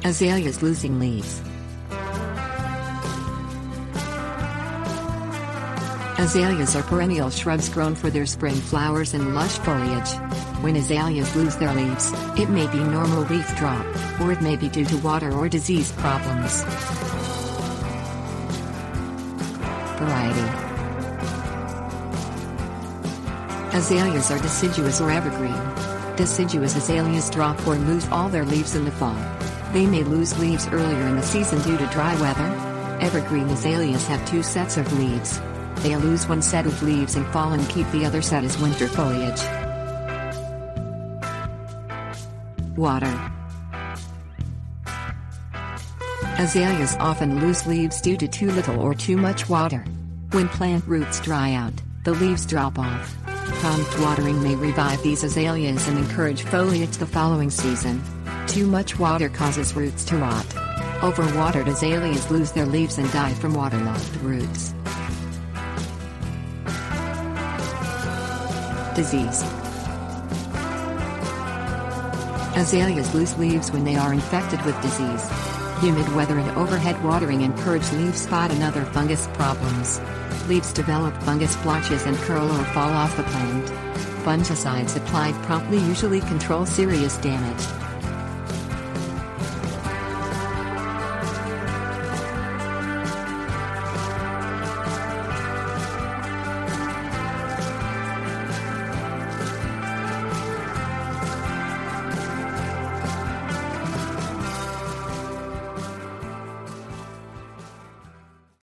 Azaleas losing leaves. Azaleas are perennial shrubs grown for their spring flowers and lush foliage. When azaleas lose their leaves, it may be normal leaf drop, or it may be due to water or disease problems. Variety. Azaleas are deciduous or evergreen. Deciduous azaleas drop or lose all their leaves in the fall. They may lose leaves earlier in the season due to dry weather. Evergreen azaleas have 2 sets of leaves. They lose one set of leaves in fall and keep the other set as winter foliage. Water. Azaleas often lose leaves due to too little or too much water. When plant roots dry out, the leaves drop off. Prompt watering may revive these azaleas and encourage foliage the following season. Too much water causes roots to rot. Overwatered azaleas lose their leaves and die from waterlogged roots. Disease. Azaleas lose leaves when they are infected with disease. Humid weather and overhead watering encourage leaf spot and other fungus problems. Leaves develop fungus blotches and curl or fall off the plant. Fungicides applied promptly usually control serious damage.